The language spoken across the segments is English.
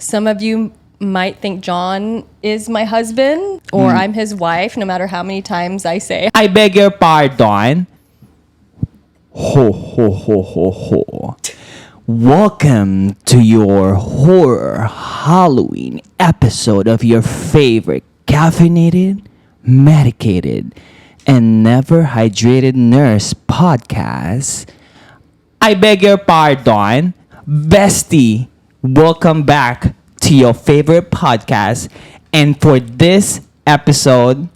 Some of you might think John is my husband or I'm his wife, no matter how many times I say, I beg your pardon. Ho, ho, ho, ho, ho. Welcome to your horror Halloween episode of your favorite caffeinated, medicated, and never hydrated nurse podcast. I beg your pardon, bestie. Welcome back to your favorite podcast. And for this episode,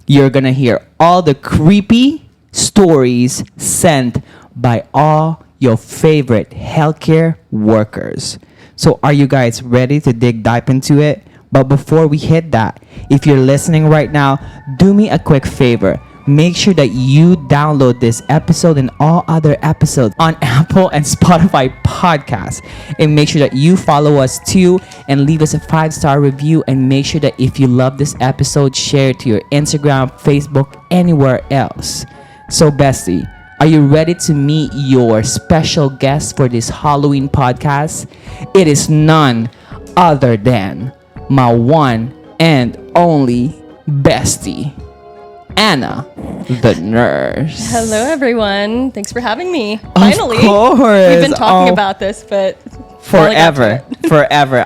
you're gonna hear all the creepy stories sent by all your favorite healthcare workers. So are you guys ready to dig deep into it? But before we hit that, if you're listening right now, do me a quick favor. Make sure that you download this episode and all other episodes on Apple and Spotify podcasts. And make sure that you follow us too and leave us a 5-star review. And make sure that if you love this episode, share it to your Instagram, Facebook, anywhere else. So bestie, are you ready to meet your special guest for this Halloween podcast? It is none other than my one and only bestie, Anna, the nurse. hello everyone. Thanks for having me. Finally. Of course. We've been talking about this, but forever.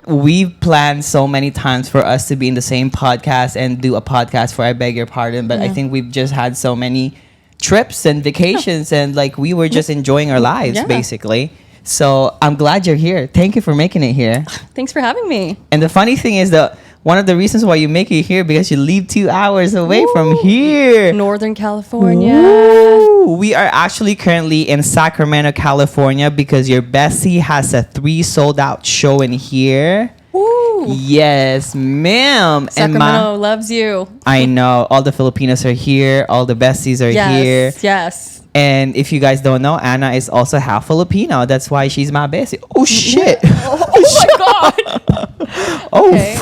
We've planned so many times for us to be in the same podcast and do a podcast for I Beg Your Pardon, but I think we've just had so many trips and vacations and like we were just enjoying our lives basically. So I'm glad you're here. Thank you for making it here. Thanks for having me. And the funny thing is that one of the reasons why you make it here because you live 2 hours away from here. Northern California. Woo! We are actually currently in Sacramento, California because your bestie has a 3 sold out show in here. Woo. Yes, ma'am. Sacramento loves you. I know. All the Filipinos are here. All the besties are here. Yes. And if you guys don't know, Anna is also half Filipino. That's why she's my bestie. Oh, shit. Oh my God. Oh, Okay.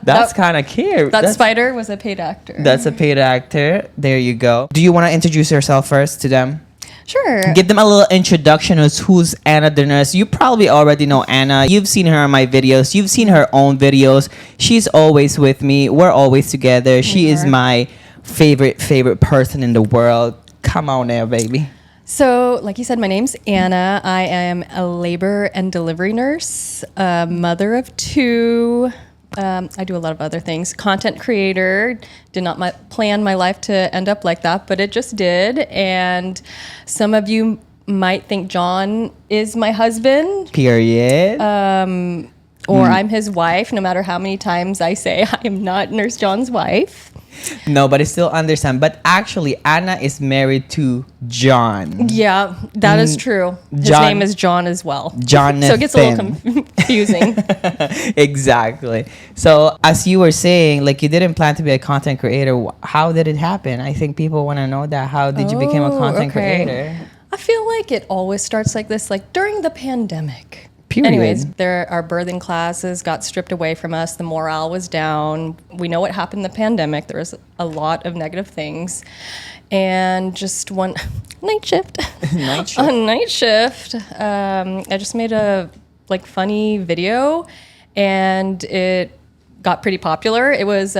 that's kind of cute. That spider was a paid actor. That's a paid actor. There you go. Do you want to introduce yourself first to them? Sure. Give them a little introduction as who's Anna the nurse. You probably already know Anna. You've seen her in my videos. You've seen her own videos. She's always with me. We're always together. She is my favorite person in the world. Come on now, baby. So, like you said, my name's Anna. I am a labor and delivery nurse, a mother of 2. I do a lot of other things. Content creator. Did not plan my life to end up like that, but it just did. And some of you might think John is my husband. Period. Or I'm his wife, no matter how many times I say I am not Nurse John's wife. No, but I still understand. But actually, Anna is married to John. Yeah, that is true. His name is John as well. Jonathan. So it gets a little confusing. Exactly. So as you were saying, like you didn't plan to be a content creator. How did it happen? I think people want to know that. How did you become a content creator? I feel like it always starts like this, like during the pandemic. Period. Anyways, our birthing classes got stripped away from us. The morale was down. We know what happened in the pandemic. There was a lot of negative things. And just one night shift. On night shift, I just made a funny video and it got pretty popular. It was Do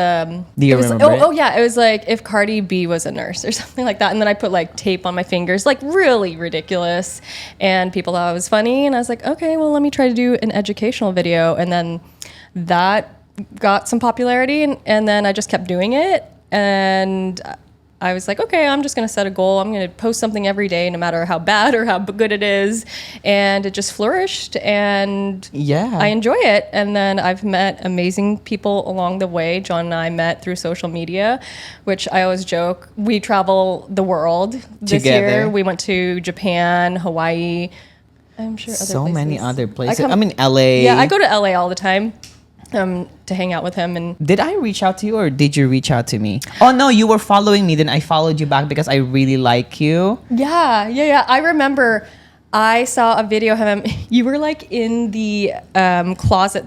you remember it? Oh yeah, it was like if Cardi B was a nurse or something like that. And then I put like tape on my fingers, like really ridiculous. And people thought it was funny. And I was like, okay, well, let me try to do an educational video. And then that got some popularity. And then I just kept doing it. And I was like, okay, I'm just going to set a goal. I'm going to post something every day, no matter how bad or how good it is. And it just flourished. And I enjoy it. And then I've met amazing people along the way. John and I met through social media, which I always joke. We travel the world this year. We went to Japan, Hawaii. I'm sure other places. Many other places. I'm in LA. Yeah, I go to LA all the time. To hang out with him. And did I reach out to you or did you reach out to me? Oh no, you were following me. Then I followed you back because I really like you. Yeah. I remember I saw a video of him. You were like in the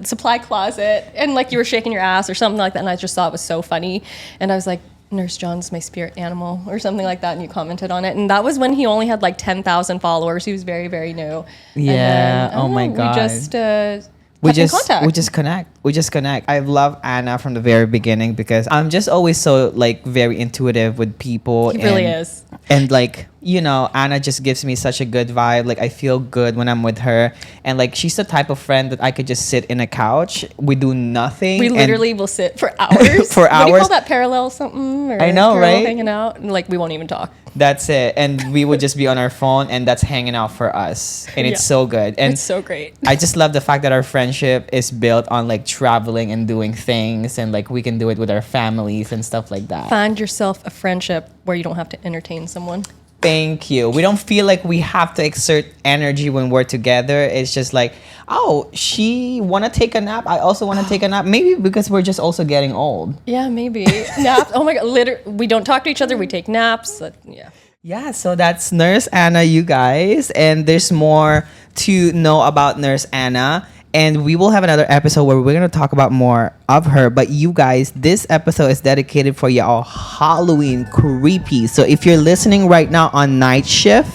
supply closet, and like you were shaking your ass or something like that. And I just thought it was so funny. And I was like, Nurse John's my spirit animal or something like that. And you commented on it. And that was when he only had like 10,000 followers. He was very, very new. Yeah. Oh my God. We just we kept in just contact. we just connect. I've loved Anna from the very beginning because I'm just always so like very intuitive with people. He really is. And like, you know, Anna just gives me such a good vibe. Like I feel good when I'm with her, and like she's the type of friend that I could just sit in a couch. We do nothing. We literally will sit for hours. For What do you hours. call that? Parallel something? Or I know, parallel right? Hanging out, and like we won't even talk. That's it. And we would just be on our phone, and that's hanging out for us. And it's Yeah. so good. And It's so great. I just love the fact that our friendship is built on like traveling and doing things, and like we can do it with our families and stuff like that. Find yourself a friendship where you don't have to entertain someone. Thank you. We don't feel like we have to exert energy when we're together. It's just like, oh, she want to take a nap. I also want to take a nap. Maybe because we're just also getting old. Yeah, maybe. Naps. Oh my God. We don't talk to each other. We take naps. Yeah. Yeah, so that's Nurse Anna, you guys. And there's more to know about Nurse Anna. And we will have another episode where we're going to talk about more of her. But you guys, this episode is dedicated for y'all Halloween creepy. So if you're listening right now on night shift,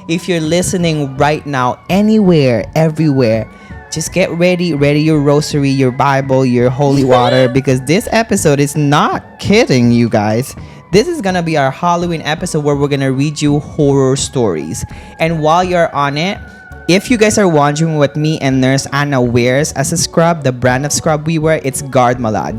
if you're listening right now anywhere, everywhere, just get ready your rosary, your Bible, your holy water, because this episode is not kidding, you guys. This is gonna be our Halloween episode where we're gonna read you horror stories. And while you're on it, if you guys are wondering what me and Nurse Anna wears as a scrub, the brand of scrub we wear, it's Gardmalade,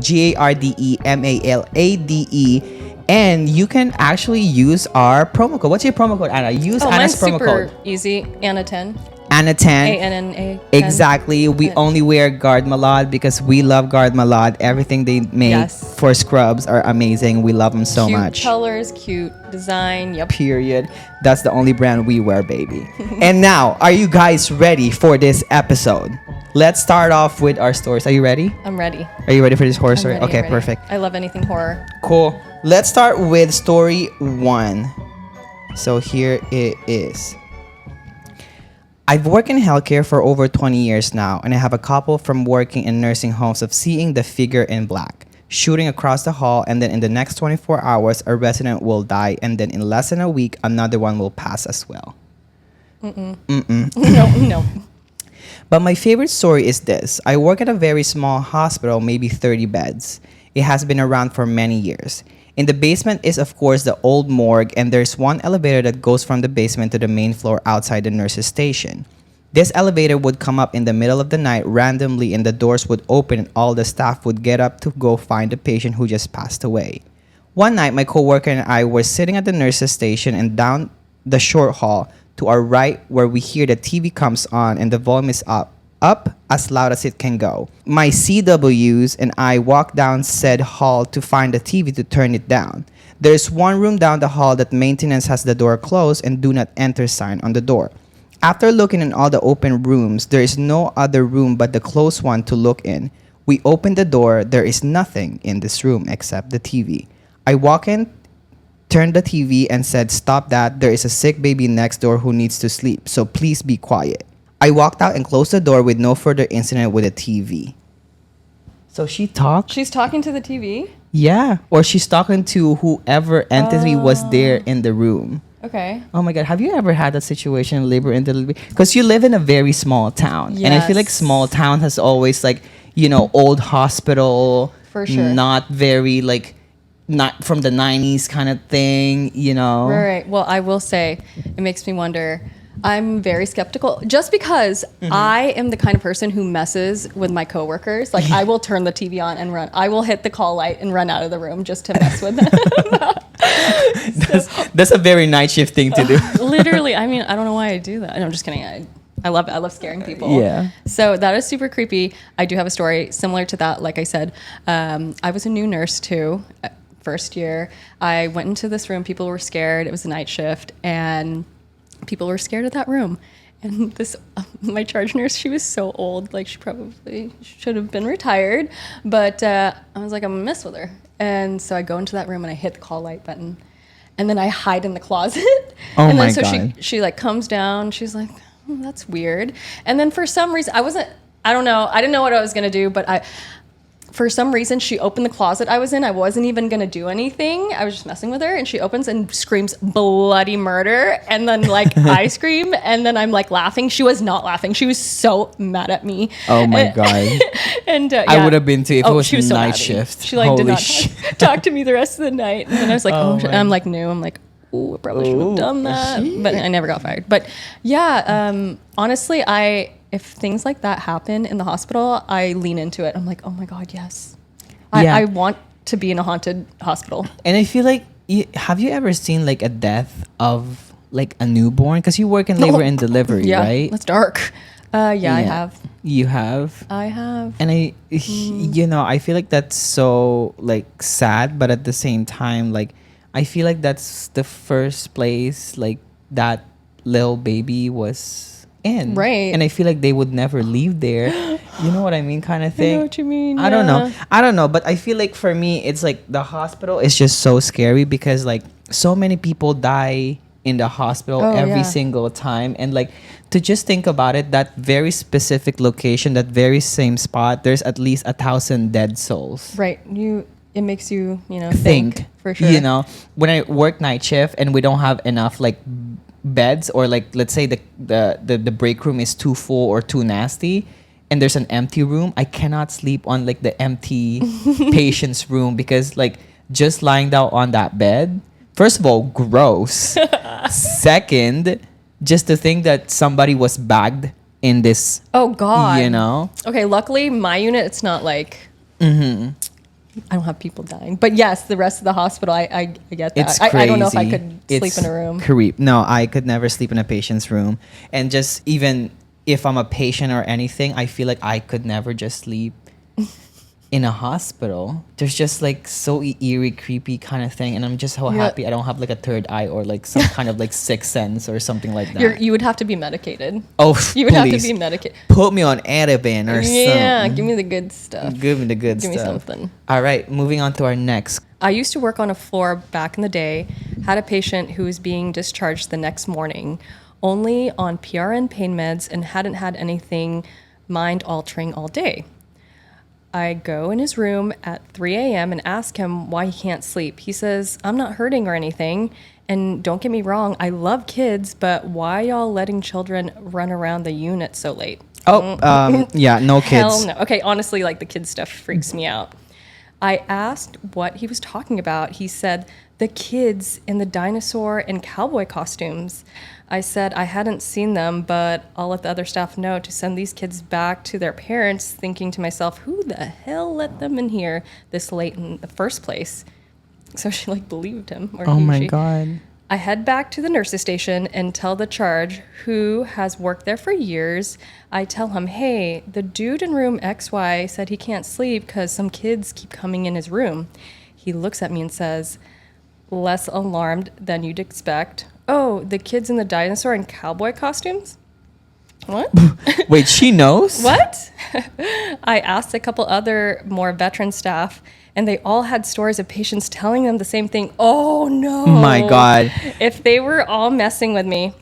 Gardemalade. And you can actually use our promo code. What's your promo code, Anna? Use Anna's promo super code. easy. Anna10. Anna10. ANNA. Exactly. We only wear Gardmalade because we love Gardmalade. Everything they make for scrubs are amazing. We love them so Cute much. Colors, cute design. Yep. Period. That's the only brand we wear, baby. And now, are you guys ready for this episode? Let's start off with our stories. Are you ready? I'm ready. Are you ready for this horror story? Ready, Okay, I'm ready. perfect. I love anything horror. Cool. Let's start with story 1. So here it is. I've worked in healthcare for over 20 years now, and I have a couple from working in nursing homes of seeing the figure in black, shooting across the hall, and then in the next 24 hours, a resident will die, and then in less than a week, another one will pass as well. No. But my favorite story is this. I work at a very small hospital, maybe 30 beds. It has been around for many years. In the basement is, of course, the old morgue, and there's one elevator that goes from the basement to the main floor outside the nurse's station. This elevator would come up in the middle of the night randomly, and the doors would open and all the staff would get up to go find the patient who just passed away. One night, my coworker and I were sitting at the nurse's station, and down the short hall to our right where we hear the TV comes on and the volume is up as loud as it can go. My CWs and I walk down said hall to find the TV to turn it down. There's one room down the hall that maintenance has the door closed and do not enter sign on the door. After looking in all the open rooms, there is no other room but the closed one to look in. We open the door, there is nothing in this room except the TV. I walk in, turned the TV and said, "Stop that, there is a sick baby next door who needs to sleep, so please be quiet." I walked out and closed the door with no further incident with the TV. So she talked? She's talking to the TV? Yeah. Or she's talking to whoever entity was there in the room. Okay. Oh my God. Have you ever had that situation in labor and delivery? Because you live in a very small town. Yes. And I feel like small town has always like, you know, old hospital. For sure. Not very like, not from the 90s kind of thing, you know? Right. Well, I will say it makes me wonder. I'm very skeptical just because I am the kind of person who messes with my coworkers. Like I will turn the TV on and run. I will hit the call light and run out of the room just to mess with them. That's a very night shift thing to do. Literally. I mean, I don't know why I do that. No, I'm just kidding. I love it. I love scaring people. Yeah. So that is super creepy. I do have a story similar to that. Like I said, I was a new nurse too. First year, I went into this room. People were scared. It was a night shift, and people were scared of that room. And this, my charge nurse, she was so old. Like she probably should have been retired. But I was like, I'm gonna mess with her. And so I go into that room and I hit the call light button, and then I hide in the closet. Oh and then my so God. she like comes down. She's like, oh, that's weird. And then for some reason, I don't know. I didn't know what I was gonna do, but for some reason, she opened the closet I was in. I wasn't even going to do anything. I was just messing with her. And she opens and screams bloody murder. And then, like, I scream. And then I'm, like, laughing. She was not laughing. She was so mad at me. Oh, my God. And I would have been too if it was she was so night mad at me. shift. She, like, Holy did not shit. talk to me the rest of the night. And then I was like, I'm, like, new. I'm like, ooh, I probably shouldn't have done that. Shit. But I never got fired. But, yeah, honestly, if things like that happen in the hospital, I lean into it. I'm like, oh, my God, yes. Yeah. I want to be in a haunted hospital. And I feel like, have you ever seen like a death of like a newborn? Because you work in labor and delivery, Yeah, right? that's dark. I have. You have? I have. And you know, I feel like that's so like sad, but at the same time, like I feel like that's the first place like that little baby was in. Right. And I feel like they would never leave there. You know what I mean, kind of thing. I know what you mean. I don't know, but I feel like for me, it's like the hospital is just so scary because like so many people die in the hospital every single time, and like to just think about it, that very specific location, that very same spot, there's at least 1,000 dead souls. Right. It makes you, think for sure. You know, when I work night shift and we don't have enough like beds, or like let's say the break room is too full or too nasty, and there's an empty room, I cannot sleep on like the empty patient's room because like just lying down on that bed, first of all, gross. Second, just to think that somebody was bagged in this. Oh God. You know? Okay, luckily my unit, it's not like I don't have people dying. But yes, the rest of the hospital, I get that. It's crazy. I don't know if I could sleep in a room. Creep. No, I could never sleep in a patient's room. And just even if I'm a patient or anything, I feel like I could never just sleep in a hospital. There's just like so eerie, creepy kind of thing. And I'm just so happy I don't have like a third eye or like some kind of like sixth sense or something like that. You would have to be medicated. Oh, you would have to please. be medicated. Put me on Ativan or something. Yeah, give me the good stuff. Give me the good Give stuff. me something. All right, moving on to our next. I used to work on a floor back in the day, had a patient who was being discharged the next morning, only on PRN pain meds and hadn't had anything mind-altering all day. I go in his room at 3 a.m. and ask him why he can't sleep. He says, I'm not hurting or anything. And don't get me wrong, I love kids, but why y'all letting children run around the unit so late? Oh, yeah, no kids. Hell no. Okay, honestly, like the kid stuff freaks me out. I asked what he was talking about. He said, the kids in the dinosaur and cowboy costumes. I said I hadn't seen them, but I'll let the other staff know to send these kids back to their parents, thinking to myself, who the hell let them in here this late in the first place? So she like believed him. Or Oh he, my she. God. I head back to the nurse's station and tell the charge, who has worked there for years. I tell him, hey, the dude in room XY said he can't sleep because some kids keep coming in his room. He looks at me and says, less alarmed than you'd expect. Oh, the kids in the dinosaur and cowboy costumes? What? Wait, she knows? What? I asked a couple other more veteran staff, and they all had stories of patients telling them the same thing. Oh, no. My God. If they were all messing with me,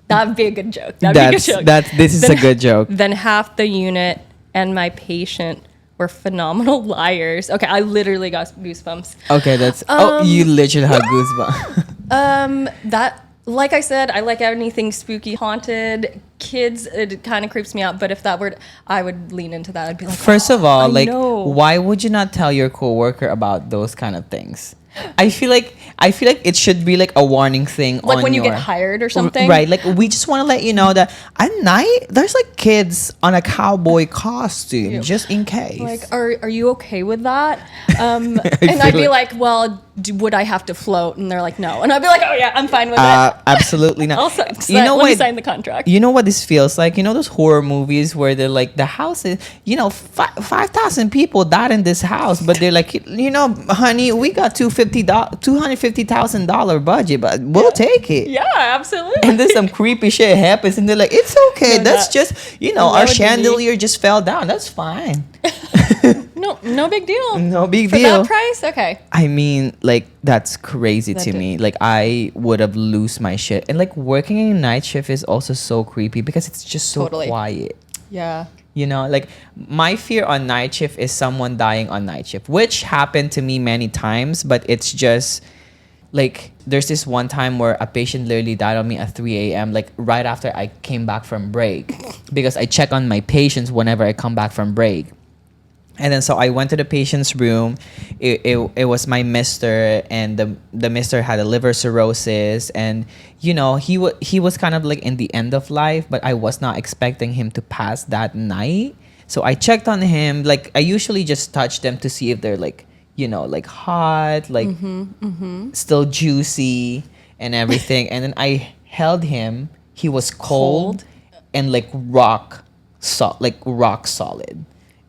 that'd be a good joke. That'd be a good joke. This is a good joke. Then half the unit and my patient were phenomenal liars. Okay, I literally got goosebumps. Okay, that's... you literally have goosebumps. That, like I said, I like anything spooky, haunted. Kids, it kind of creeps me out. But if that were, I would lean into that. I'd be like, First of all, like, know. why would you not tell your coworker about those kind of things? I feel like it should be like a warning thing like on when you your, get hired or something. Right, like we just want to let you know that at night there's like kids on a cowboy costume just in case. Like, are you okay with that? And I'd be like, well, would I have to float? And they're like, no. And I'd be like, oh yeah, I'm fine with it. Absolutely not. Also, let me sign the contract. You know what this feels like? You know those horror movies where they're like, the house is, 5,000 people died in this house, but they're like, honey, we got $250,000 budget, but we'll take it. Yeah, absolutely. And then some creepy shit happens, and they're like, it's okay. No, that's just, our chandelier just fell down. That's fine. No big deal. No big For deal. that price? Okay. I mean, like, that's crazy That to did. me. Like, I would have lose my shit. And, like, working in night shift is also so creepy because it's just so Totally. quiet. Yeah. You know, like my fear on night shift is someone dying on night shift, which happened to me many times, but it's just like there's this one time where a patient literally died on me at 3 a.m. like right after I came back from break, because I check on my patients whenever I come back from break. And then so I went to the patient's room. It was my mister, and the mister had a liver cirrhosis, and you know he was kind of like in the end of life, but I was not expecting him to pass that night. So I checked on him. Like I usually just touch them to see if they're like, you know, like hot, like still juicy and everything. And then I held him. He was cold and like rock solid.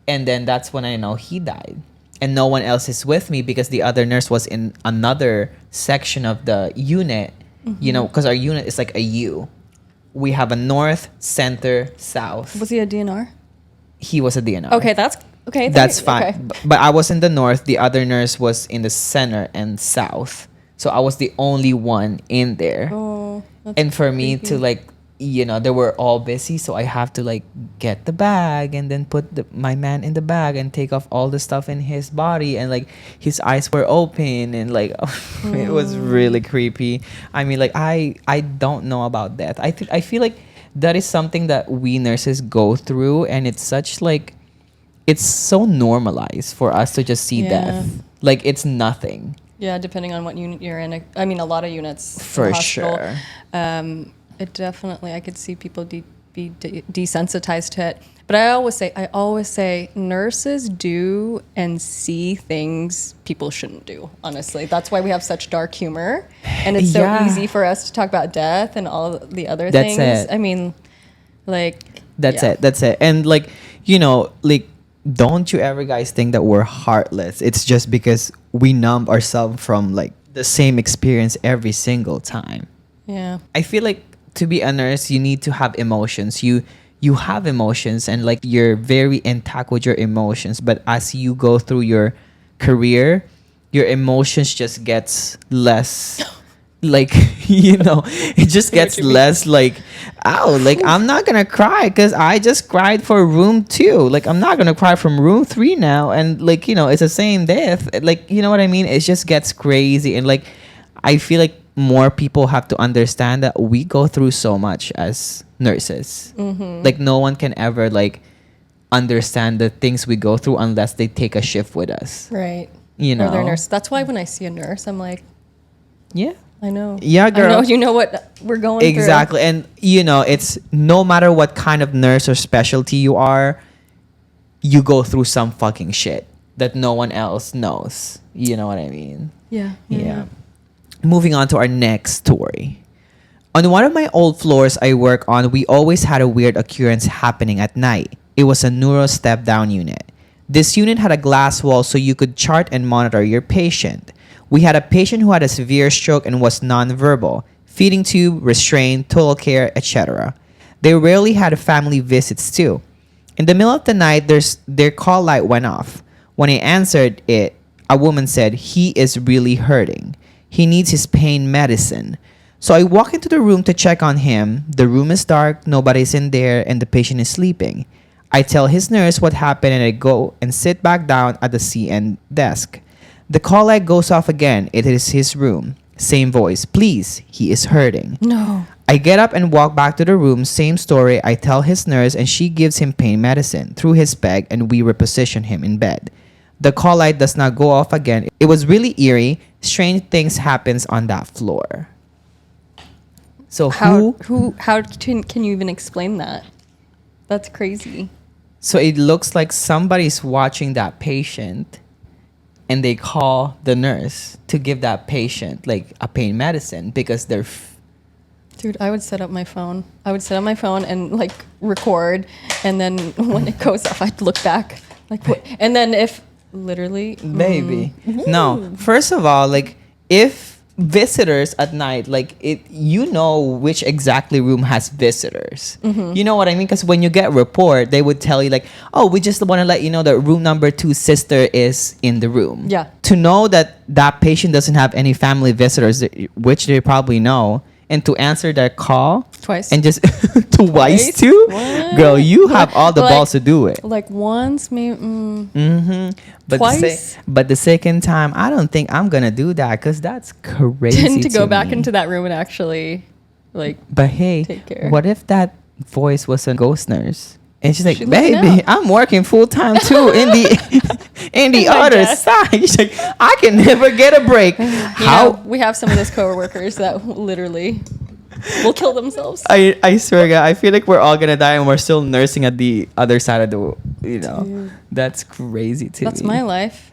And then that's when I know he died. And no one else is with me because the other nurse was in another section of the unit, you know, because our unit is like a U. We have a north, center, south. Was he a DNR? He was a DNR. Okay, that's okay. That's fine. Okay. But I was in the north. The other nurse was in the center and south. So I was the only one in there. Oh, that's and for me creepy. to like, you know, they were all busy, so I have to like get the bag and then put my man in the bag and take off all the stuff in his body, and like his eyes were open and like it was really creepy. I mean, like I don't know about death. I feel like that is something that we nurses go through, and it's such like it's so normalized for us to just see death. Like it's nothing. Yeah, depending on what unit you're in. I mean, a lot of units For in the hospital, sure. It definitely, I could see people be desensitized to it. But I always say, nurses do and see things people shouldn't do. Honestly, that's why we have such dark humor, and it's so easy for us to talk about death and all of the other That's things. it. I mean, like That's it. And like, you know, like, don't you ever guys think that we're heartless? It's just because we numb ourselves from like the same experience every single time. Yeah. I feel like to be a nurse, you need to have emotions. You have emotions, and like you're very intact with your emotions. But as you go through your career, your emotions just gets less. Like, you know, it just gets less like, oh, like I'm not gonna cry because I just cried for room 2. Like I'm not gonna cry from room 3 now, and like, you know, it's the same death. Like, you know what I mean? It just gets crazy, and like I feel like more people have to understand that we go through so much as nurses. Like no one can ever like understand the things we go through unless they take a shift with us. Right. You know. Or they're nurse. That's why when I see a nurse, I'm like, Yeah. I know. Yeah, girl. I know, you know what we're going through. Exactly. And you know, it's no matter what kind of nurse or specialty you are, you go through some fucking shit that no one else knows. You know what I mean? Yeah. Moving on to our next story. On one of my old floors I work on, we always had a weird occurrence happening at night. It was a neuro step down unit. This unit had a glass wall so you could chart and monitor your patient. We had a patient who had a severe stroke and was nonverbal, feeding tube, restraint, total care, etc. They rarely had family visits too. In the middle of the night, their call light went off. When I answered it, a woman said, "He is really hurting. He needs his pain medicine." So I walk into the room to check on him. The room is dark, nobody's in there, and the patient is sleeping. I tell his nurse what happened, and I go and sit back down at the CN desk. The call light goes off again. It is his room. Same voice. "Please, he is hurting." No. I get up and walk back to the room. Same story. I tell his nurse, and she gives him pain medicine through his bag, and we reposition him in bed. The call light does not go off again. It was really eerie. Strange things happens on that floor. So How can you even explain that? That's crazy. So it looks like somebody's watching that patient, and they call the nurse to give that patient like a pain medicine because they're Dude, I would set up my phone. And like record, and then when it goes off, I'd look back. Like what? And then if literally maybe no. First of all, like if visitors at night, like it, you know which exactly room has visitors. You know what I mean? Because when you get report, they would tell you like, "Oh, we just want to let you know that room number 2 sister is in the room." Yeah. To know that that patient doesn't have any family visitors, which they probably know, and to answer their call Twice. And just twice too? What? Girl, you have all the Like- balls to do it. Like once, maybe. But Twice? but the second time, I don't think I'm gonna do that because that's crazy. To go back me. into that room and actually, like, But hey, take care. what if that voice was a ghost nurse? And she's like, She's looking baby, out. I'm working full time too in the my other desk. side. She's like, I can never get a break. How? we have some of those coworkers that literally will kill themselves. I swear, God, I feel like we're all gonna die and we're still nursing at the other side of the, Dude. that's crazy to That's me. my life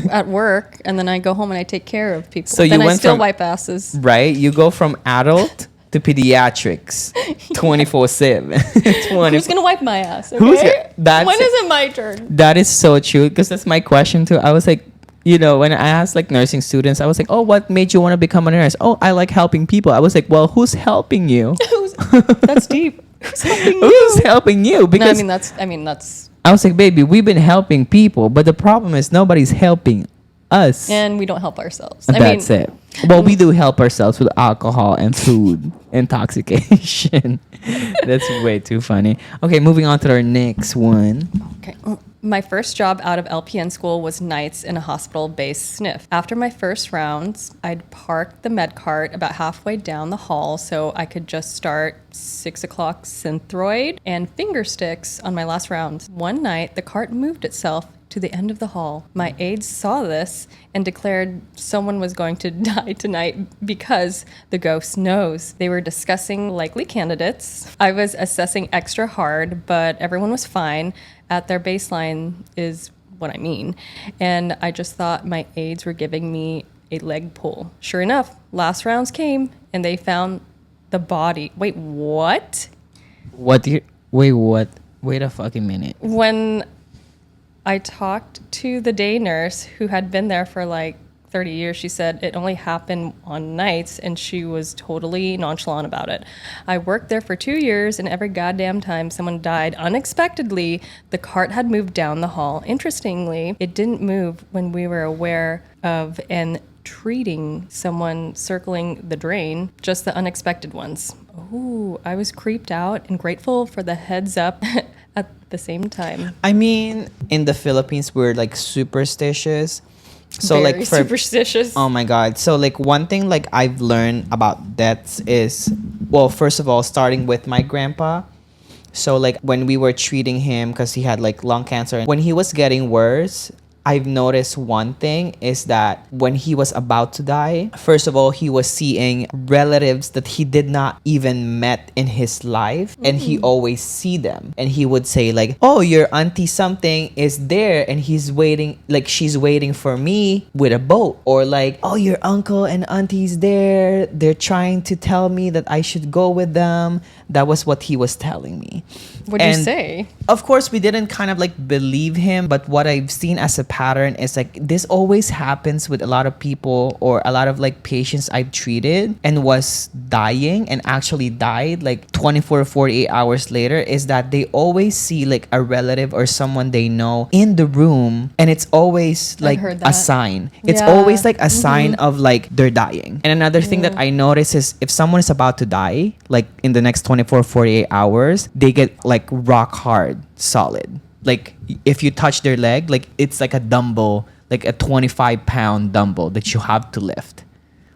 at work, and then I go home and I take care of people. So you then I went still from- wipe asses. Right? You go from adult to pediatrics 24/7. Who's gonna wipe my ass? Okay? Who's that's when is it my turn? That is so true because that's my question too. I was like, when I asked like nursing students, I was like, oh, what made you want to become a nurse? Oh, I like helping people. I was like, well, who's helping you? That's deep. Who's helping you? Who's helping you? No, Because I mean that's, I was like, baby, we've been helping people, but the problem is nobody's helping us. and we don't help ourselves. That's it. Well, we do help ourselves with alcohol and food intoxication. That's way too funny. Okay, moving on to our next one. Okay. My first job out of LPN school was nights in a hospital-based sniff. After my first rounds, I'd park the med cart about halfway down the hall so I could just start 6 o'clock Synthroid and finger sticks on my last round. One night, the cart moved itself to the end of the hall. My aides saw this and declared someone was going to die tonight because the ghost knows. They were discussing likely candidates. I was assessing extra hard, but everyone was fine. At their baseline is what I mean. And I just thought my aides were giving me a leg pull. Sure enough, last rounds came and they found the body. Wait, what? What? Wait a fucking minute. When I talked to the day nurse who had been there for like 30 years, she said it only happened on nights and she was totally nonchalant about it. I worked there for 2 years and every goddamn time someone died unexpectedly, the cart had moved down the hall. Interestingly, it didn't move when we were aware of and treating someone circling the drain, just the unexpected ones. Ooh, I was creeped out and grateful for the heads up at the same time. I mean, in the Philippines, we're like superstitious. So Very like for superstitious. oh my god. So like one thing like I've learned about deaths is, well, first of all, starting with my grandpa. So like when we were treating him because he had like lung cancer, when he was getting worse, I've noticed one thing is that when he was about to die, first of all, he was seeing relatives that he did not even met in his life, and he always see them, and he would say like, oh, your auntie something is there and he's waiting, like she's waiting for me with a boat, or like, oh, your uncle and auntie's there, they're trying to tell me that I should go with them. That was what he was telling me. What'd you And say? of course, we didn't kind of like believe him, but what I've seen as a pattern is like this always happens with a lot of people or a lot of like patients I've treated and was dying and actually died like 24 or 48 hours later, is that they always see like a relative or someone they know in the room, and it's always like heard a that. sign. It's Yeah. always like a sign of like they're dying. And another thing that I notice is if someone is about to die, like in the next 24 48 hours, they get like rock hard solid. Like if you touch their leg, like it's like a dumbbell, like a 25-pound dumbbell that you have to lift.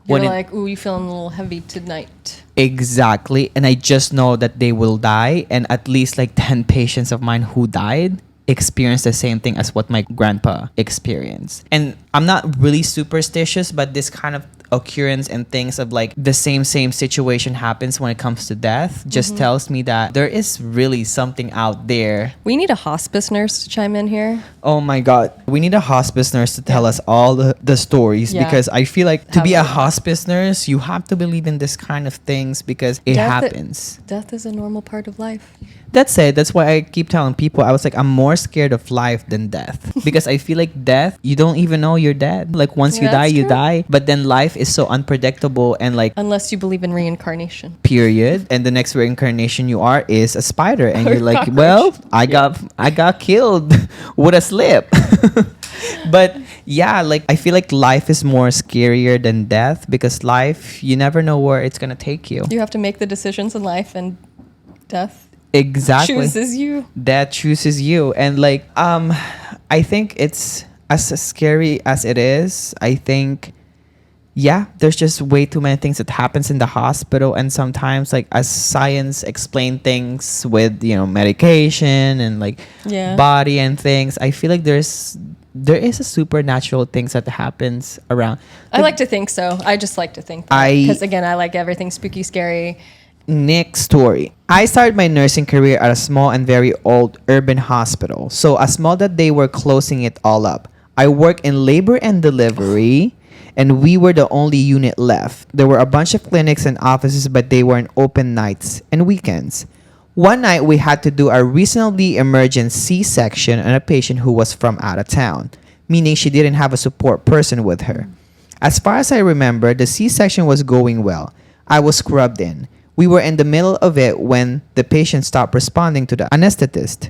You're When it- like, ooh, you feeling a little heavy tonight. exactly. And I just know that they will die, and at least like 10 patients of mine who died experienced the same thing as what my grandpa experienced. And I'm not really superstitious, but this kind of occurrence and things of like the same situation happens when it comes to death just tells me that there is really something out there. We need a hospice nurse to chime in here. Oh my god, we need a hospice nurse to tell us all the stories, Yeah. because I feel like to Have be a a- hospice nurse you have to believe in this kind of things because it Death- happens. Death is a normal part of life. That's it. That's why I keep telling people, I was like, I'm more scared of life than death. Because I feel like death, you don't even know you're dead. Like once you Yeah, die, that's you true. die. But then life is so unpredictable and like Unless you believe in reincarnation. period. And the next reincarnation you are is a spider. And Or you're like, cockroach. well, I got killed with a slip. But yeah, like I feel like life is more scarier than death, because life, you never know where it's gonna take you. You have to make the decisions in life, and death Exactly. chooses you. That chooses you. And like I think it's as scary as it is. I think, yeah, there's just way too many things that happens in the hospital, and sometimes, like, as science explain things with, you know, medication and like Yeah. body and things, I feel like there is a supernatural things that happens around. I like to think so. I just like to think because again, I like everything spooky, scary. Next story. I started my nursing career at a small and very old urban hospital. So a small that they were closing it all up. I work in labor and delivery, and we were the only unit left. There were a bunch of clinics and offices, but they weren't open nights and weekends. One night we had to do a reasonably emergent C-section on a patient who was from out of town, meaning she didn't have a support person with her. As far as I remember, the C-section was going well. I was scrubbed in. We were in the middle of it when the patient stopped responding to the anesthetist.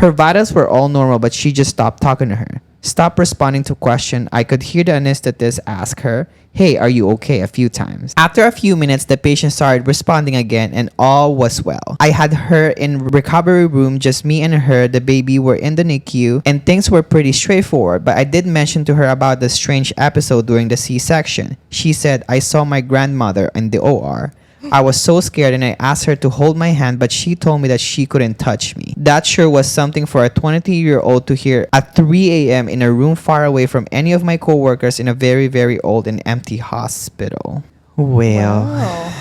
Her vitals were all normal, but she just stopped talking to her. Stopped responding to question. I could hear the anesthetist ask her, "Hey, are you okay?" a few times. After a few minutes, the patient started responding again, and all was well. I had her in recovery room, just me and her. The baby were in the NICU, and things were pretty straightforward, but I did mention to her about the strange episode during the C-section. She said, "I saw my grandmother in the OR. I was so scared, and I asked her to hold my hand, but she told me that she couldn't touch me." That sure was something for a 22-year-old to hear at 3 a.m. in a room far away from any of my coworkers in a very, very old and empty hospital. Well, Wow.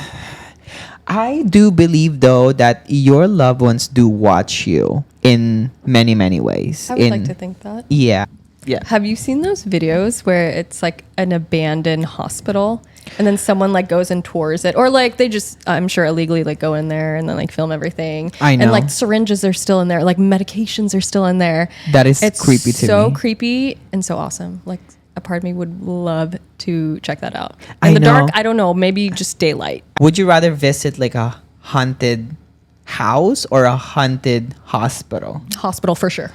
I do believe, though, that your loved ones do watch you in many, many ways. I would like to think that. Yeah. Yeah. Have you seen those videos where it's like an abandoned hospital and then someone like goes and tours it, or like they just, I'm sure, illegally like go in there and then like film everything. I know. And like syringes are still in there, like medications are still in there. That is It's creepy to me. so creepy and so awesome. Like a part of me would love to check that out. I In the know. dark, I don't know, maybe just daylight. Would you rather visit like a haunted house or a haunted hospital? Hospital for sure.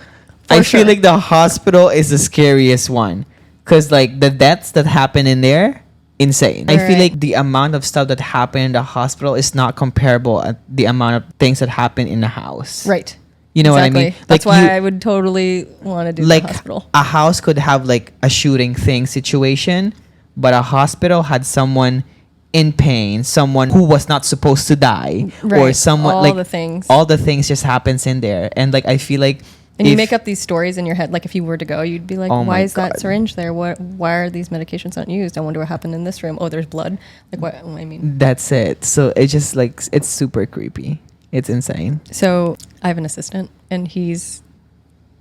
I feel like the hospital is the scariest one, because like the deaths that happen in there, insane. I feel Right. like the amount of stuff that happen in the hospital is not comparable at the amount of things that happen in the house. Right. You know Exactly. what I mean? That's Like, why I would totally want to do like the hospital. a house could have like a shooting thing situation, but a hospital had someone in pain, someone who was not supposed to die, or Right. someone All like the things. all the things just happens in there. And like I feel like And you if- make up these stories in your head. Like if you were to go, you'd be like, Oh why my is that God. syringe there? Why are these medications not used? I wonder what happened in this room. Oh, there's blood. Like what? I mean, That's it. So it's just like it's super creepy. It's insane. so I have an assistant and he's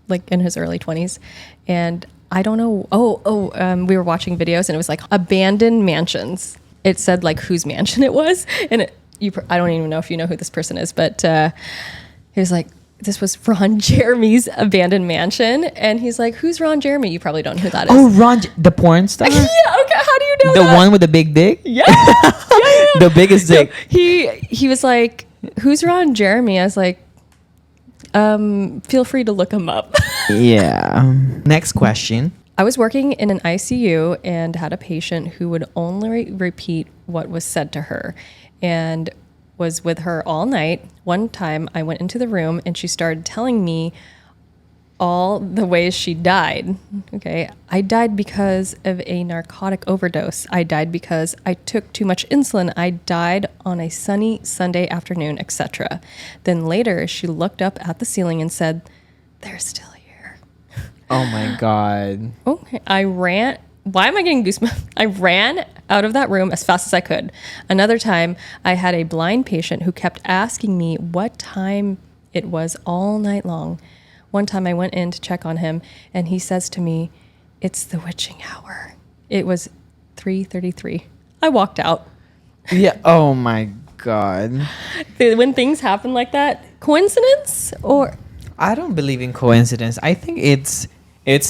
like in his early 20s. And I don't know. We were watching videos and it was like abandoned mansions. It said like whose mansion it was. And I don't even know if you know who this person is, but he was like, this was Ron Jeremy's abandoned mansion. And he's like, who's Ron Jeremy? You probably don't know who that is. Oh, the porn star? Yeah, okay. How do you know The that? one with the big dick? Yeah. The biggest dick. He was like, who's Ron Jeremy? I was like, feel free to look him up. Yeah. Next question. I was working in an ICU and had a patient who would only repeat what was said to her and was with her all night. One time I went into the room and she started telling me all the ways she died. Okay. I died because of a narcotic overdose. I died because I took too much insulin. I died on a sunny Sunday afternoon, etc. Then later she looked up at the ceiling and said, "They're still here." Oh my God. Okay. I ran. Why am I getting goosebumps? I ran out of that room as fast as I could. Another time, I had a blind patient who kept asking me what time it was all night long. One time I went in to check on him, and he says to me, "It's the witching hour." It was 3:33. I walked out. Yeah. Oh my God. When things happen like that, coincidence or I don't believe in coincidence. I think it's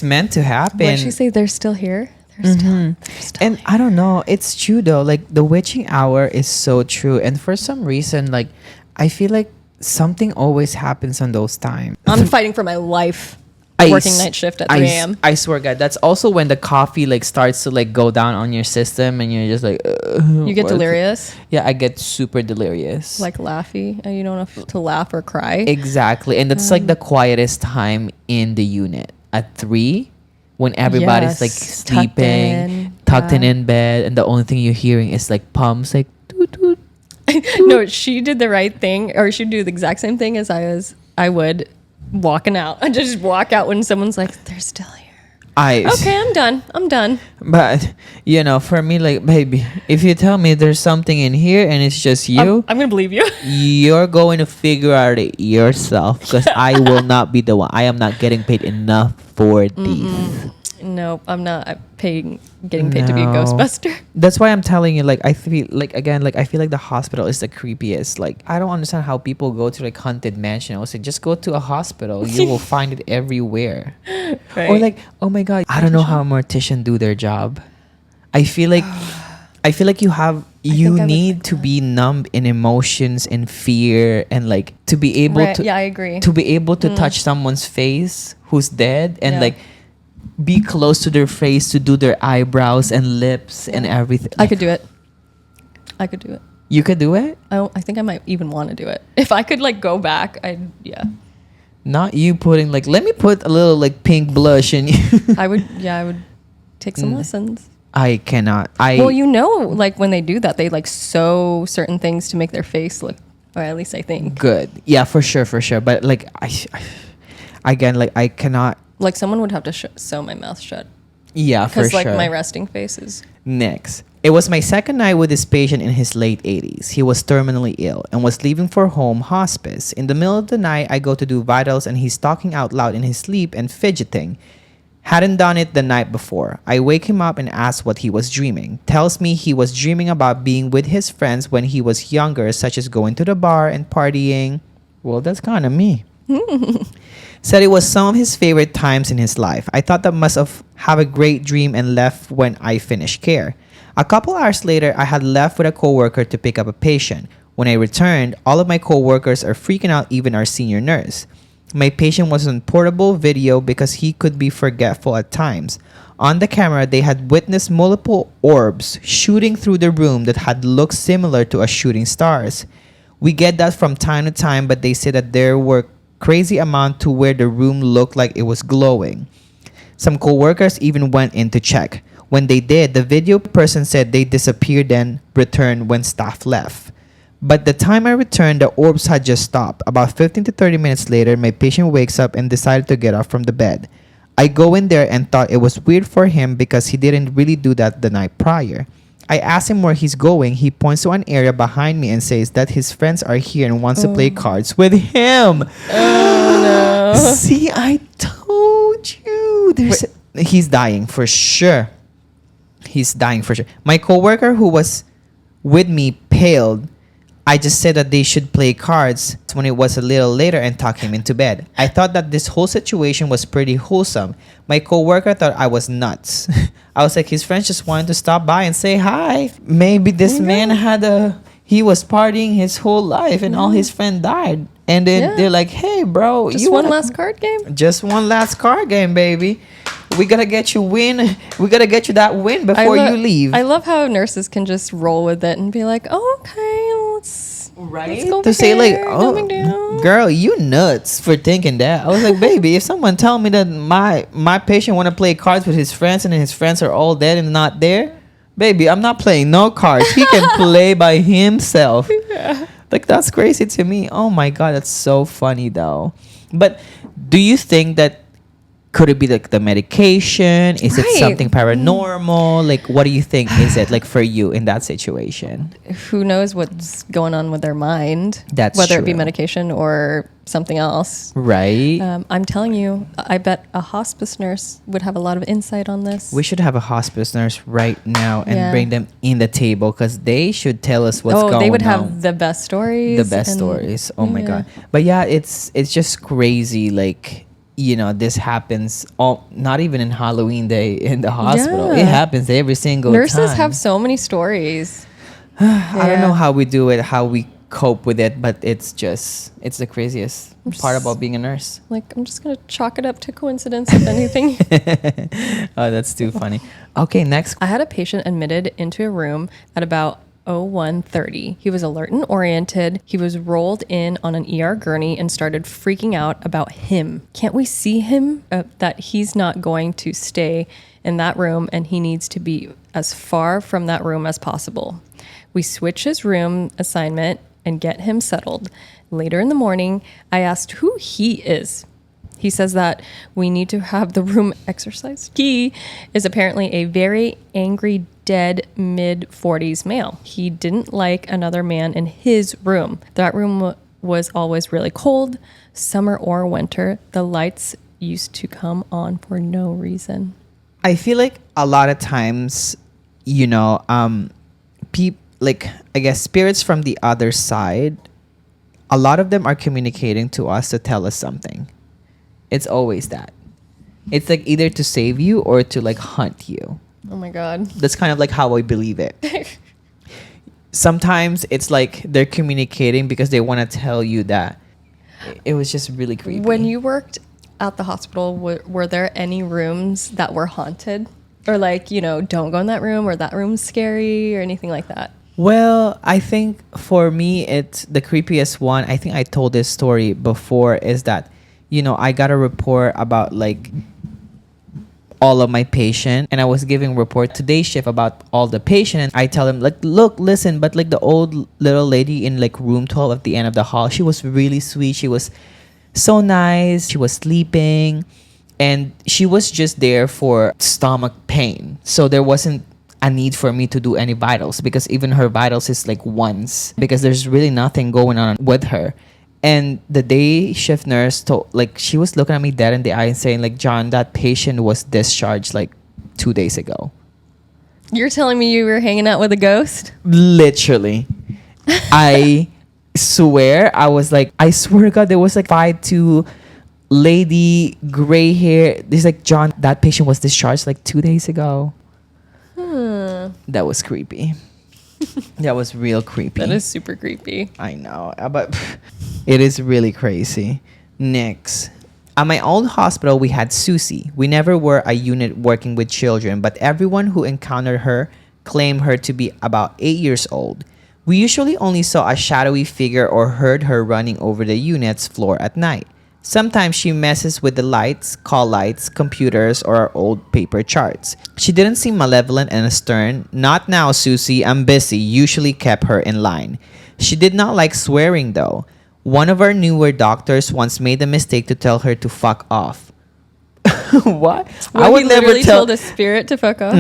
meant to happen. what did she say? They're still here. They're still. And I don't know, it's true though. Like the witching hour is so true. And for some reason, like I feel like something always happens on those times. I'm fighting for my life. working night shift at 3 a.m. I swear, God, that's also when the coffee like starts to like go down on your system, and you're just like, You get delirious, Yeah, I get super delirious. like laughy, and you don't know if to laugh or cry. Exactly, and that's like the quietest time in the unit at 3, when everybody's like Yes, sleeping, tucked in bed, and the only thing you're hearing is like pumps, like toot toot. No, she did the right thing, or she'd do the exact same thing as I would walking out. I just walk out when someone's like, they're still here. Okay, I'm done. But you know, for me, like, baby, if you tell me there's something in here and it's just you, I'm gonna believe you. you're going to figure out it yourself, because I will not be the one. I am not getting paid enough for these. Nope, I'm not getting paid to be a No. Ghostbuster. That's why I'm telling you, like, I feel like, again, like, I feel like the hospital is the creepiest. Like, I don't understand how people go to like haunted mansion. I would say, just go to a hospital. You will find it everywhere. Right. Or like, oh my God, I don't know how a mortician do their job. I feel like you have, you think I would need like to that. be numb in emotions and fear, and like to be able Right, to, yeah, I agree. to be able to touch someone's face who's dead, and Yeah. like be close to their face, to do their eyebrows and lips and everything. I could do it. I could do it. You could do it. I think I might even want to do it. If I could like go back, yeah. Not you putting like, let me put a little like pink blush in you. I would take some lessons. I cannot. Well, you know, like when they do that, they like sew certain things to make their face look, or at least I think. Good. Yeah, for sure. But like, again, like I cannot. Like someone would have to sew my mouth shut. Yeah, for Because like sure. my resting face is. Next. It was my second night with this patient in his late 80s. He was terminally ill and was leaving for home hospice. In the middle of the night, I go to do vitals and he's talking out loud in his sleep and fidgeting. Hadn't done it the night before. I wake him up and ask what he was dreaming. Tells me he was dreaming about being with his friends when he was younger, such as going to the bar and partying. Well, that's kind of me. Said it was some of his favorite times in his life. I thought that must have a great dream and left when I finished care. A couple hours later, I had left with a coworker to pick up a patient. When I returned, all of my coworkers are freaking out, even our senior nurse. My patient was on portable video because he could be forgetful at times. On the camera, they had witnessed multiple orbs shooting through the room that had looked similar to a shooting stars. We get that from time to time, but they said that there were crazy amount to where the room looked like it was glowing. Some co-workers even went in to check. When they did, the video person said they disappeared then returned when staff left. But the time I returned, the orbs had just stopped. About 15 to 30 minutes later, my patient wakes up and decided to get up from the bed. I go in there and thought it was weird for him because he didn't really do that the night prior. I asked him where he's going. He points to an area behind me and says that his friends are here and wants to play cards with him. Oh no. See, I told you. He's dying for sure. He's dying for sure. My coworker who was with me paled. I just said that they should play cards when it was a little later and tuck him into bed. I thought that this whole situation was pretty wholesome. My coworker thought I was nuts. I was like, his friends just wanted to stop by and say hi. Maybe this man he was partying his whole life and all his friends died. And then they're like, hey, bro. Just one last card game? Just one last card game, baby. We gotta get you win. We gotta get you that win before you leave. I love how nurses can just roll with it and be like, "Oh, okay, let's go to say like, no big deal." girl, you nuts for thinking that. I was like, baby, if someone tell me that my patient want to play cards with his friends and his friends are all dead and not there, baby, I'm not playing no cards. He can play by himself. Yeah. Like, that's crazy to me. Oh my God, that's so funny though. But do you think that could it be like the medication? Is it something paranormal? Like, what do you think is it like for you in that situation? Who knows what's going on with their mind? That's whether it be true. medication or something else. Right? I'm telling you, I bet a hospice nurse would have a lot of insight on this. We should have a hospice nurse right now and Yeah. bring them in the table because they should tell us what's going on. They would have the best stories. The best stories. Oh my God. But yeah, it's just crazy. Like, you know, this happens not even in Halloween day in the hospital. Yeah. It happens every single time. Nurses have so many stories. I don't know how we do it, how we cope with it, but it's the craziest part about being a nurse. Like, I'm just going to chalk it up to coincidence, if anything. Oh, that's too funny. Okay, next. I had a patient admitted into a room at about 01:30. He was alert and oriented. He was rolled in on an ER gurney and started freaking out about him. Can't we see him? That he's not going to stay in that room and he needs to be as far from that room as possible. We switch his room assignment and get him settled. Later in the morning, I asked who he is. He says that we need to have the room exercised. He is apparently a very angry, dead mid-40s male. He didn't like another man in his room. That room was always really cold, summer or winter. The lights used to come on for no reason. I feel like a lot of times, you know, like, I guess spirits from the other side, a lot of them are communicating to us to tell us something. It's always that. It's like either to save you or to like hunt you. Oh my God. That's kind of like how I believe it. Sometimes it's like they're communicating because they want to tell you that. It was just really creepy. When you worked at the hospital, were there any rooms that were haunted? Or like, you know, don't go in that room, or that room's scary, or anything like that? Well, I think for me, it's the creepiest one. I think I told this story before, is that, you know, I got a report about like all of my patient, and I was giving report to day shift about all the patient, and I tell them like, look, listen, but like the old little lady in like room 12 at the end of the hall, she was really sweet. She was so nice. She was sleeping, and she was just there for stomach pain. So there wasn't a need for me to do any vitals, because even her vitals is like once, because there's really nothing going on with her. And the day shift nurse she was looking at me dead in the eye and saying like, John, that patient was discharged like 2 days ago. You're telling me you were hanging out with a ghost? Literally. I swear, I was like, I swear to God, there was like 5'2" lady, gray hair. There's like, John, that patient was discharged like 2 days ago. That was creepy. That was real creepy. That is super creepy. I know, but it is really crazy. Next. At my old hospital, we had Susy. We never were a unit working with children, but everyone who encountered her claimed her to be about 8 years old. We usually only saw a shadowy figure or heard her running over the unit's floor at night. Sometimes she messes with the lights, call lights, computers, or our old paper charts. She didn't seem malevolent and stern. Not now, Susy, I'm busy, usually kept her in line. She did not like swearing though. One of our newer doctors once made the mistake to tell her to fuck off. What? Well, I would never told a spirit to fuck off.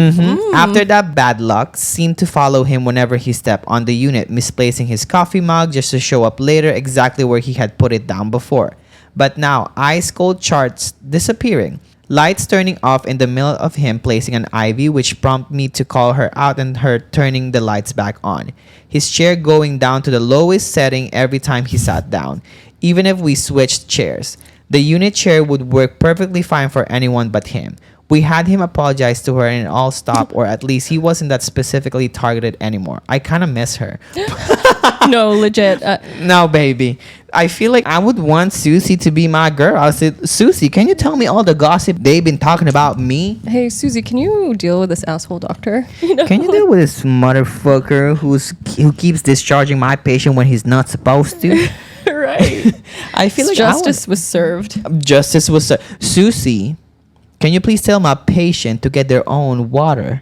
After that, bad luck seemed to follow him whenever he stepped on the unit, misplacing his coffee mug just to show up later exactly where he had put it down before. But now, ice cold charts disappearing, lights turning off in the middle of him placing an IV, which prompted me to call her out, and her turning the lights back on. His chair going down to the lowest setting every time he sat down, even if we switched chairs. The unit chair would work perfectly fine for anyone but him. We had him apologize to her and it all stopped, or at least he wasn't that specifically targeted anymore. I kind of miss her. No, legit. No, baby. I feel like I would want Susy to be my girl. I said, Susy, can you tell me all the gossip they've been talking about me? Hey, Susy, can you deal with this asshole doctor? You know? Can you deal with this motherfucker who keeps discharging my patient when he's not supposed to? Right. I feel like justice was served. Justice was served. Susy, can you please tell my patient to get their own water?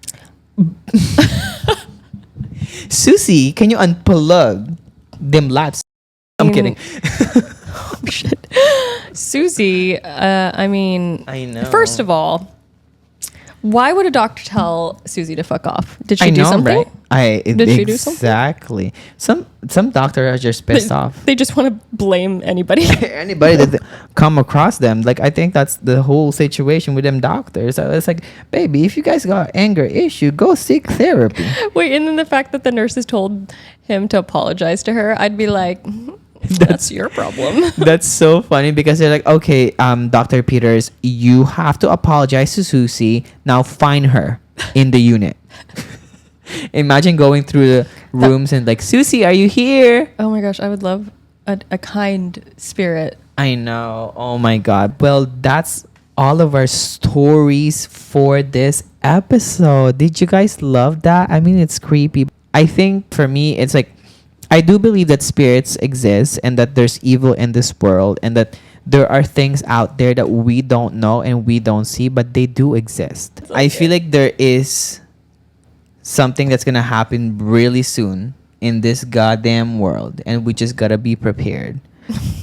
Susy, can you unplug them lights? I'm kidding. Oh, shit. Susy, I mean, I know. First of all, why would a doctor tell Susy to fuck off? Did she do something? Right? Did she do something? Exactly. Some doctors are just pissed off. They just want to blame anybody. Anybody that come across them. Like, I think that's the whole situation with them doctors. It's like, baby, if you guys got anger issue, go seek therapy. Wait, and then the fact that the nurses told him to apologize to her, I'd be like, that's your problem. That's so funny because they're like, okay, Dr. Peters, you have to apologize to Susy. Now find her in the unit. Imagine going through the rooms and like, Susy, are you here? Oh my gosh, I would love a kind spirit. I know. Oh my God. Well, that's all of our stories for this episode. Did you guys love that? I mean, it's creepy. I think for me, it's like, I do believe that spirits exist and that there's evil in this world and that there are things out there that we don't know and we don't see, but they do exist. Okay. I feel like there is something that's going to happen really soon in this goddamn world, and we just got to be prepared.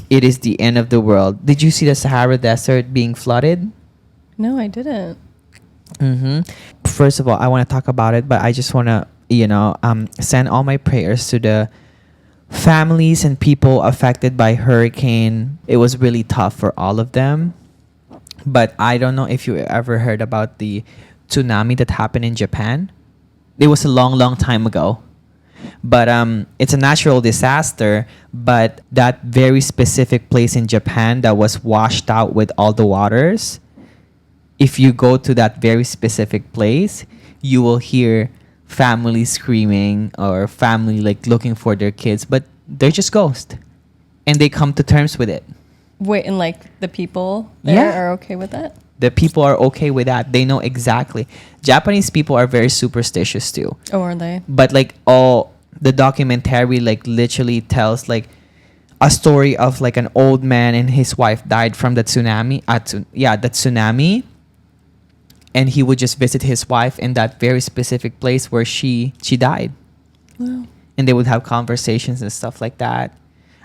It is the end of the world. Did you see the Sahara Desert being flooded? No, I didn't. First of all, I want to talk about it, but I just want to, send all my prayers to the families and people affected by hurricane. It was really tough for all of them. But I don't know if you ever heard about the tsunami that happened in Japan. It was a long, long time ago. But it's a natural disaster. But that very specific place in Japan that was washed out with all the waters, if you go to that very specific place, you will hear family screaming or family like looking for their kids, but they're just ghosts. And they come to terms with it. Wait, and like the people there Yeah. are okay with that? The people are okay with that. They know exactly. Japanese people are very superstitious too. Oh, are they? But like the documentary like literally tells like a story of like an old man and his wife died from the tsunami. The tsunami. And he would just visit his wife in that very specific place where she died. Wow. And they would have conversations and stuff like that.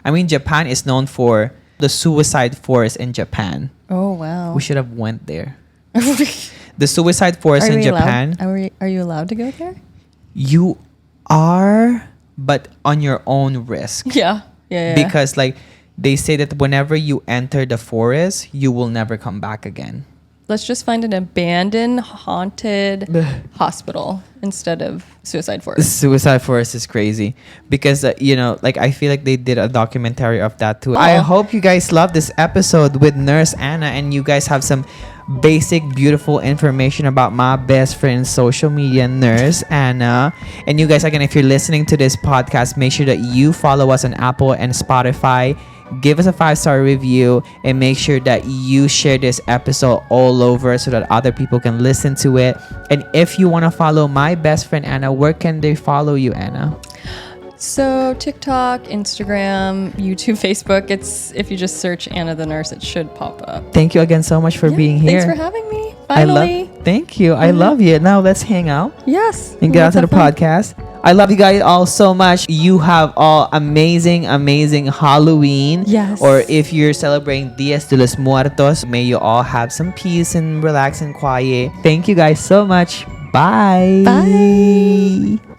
I mean, Japan is known for the suicide forest in Japan. Oh, wow. We should have went there. The suicide forest in Japan. Are you allowed to go there? You are, but on your own risk. Yeah. Yeah. Because like they say that whenever you enter the forest, you will never come back again. Let's just find an abandoned, haunted hospital instead of suicide forest. Suicide forest is crazy because like I feel like they did a documentary of that too. I hope you guys love this episode with Nurse Anna and you guys have some basic beautiful information about my best friend's social media, Nurse Anna. And you guys, again, if you're listening to this podcast, make sure that you follow us on Apple and Spotify. Give us a 5-star review and make sure that you share this episode all over so that other people can listen to it. And if you want to follow my best friend Anna, where can they follow you, Anna? So TikTok, Instagram, YouTube, Facebook. It's if you just search Anna the Nurse, it should pop up. Thank you again so much for being here. Thanks for having me. Finally. Thank you. I love you. Now let's hang out. Yes. And get out to the Let's have fun. podcast. I love you guys all so much. You have all amazing Halloween. Yes. Or if you're celebrating Dias de los Muertos, may you all have some peace and relax and quiet. Thank you guys so much. Bye. Bye.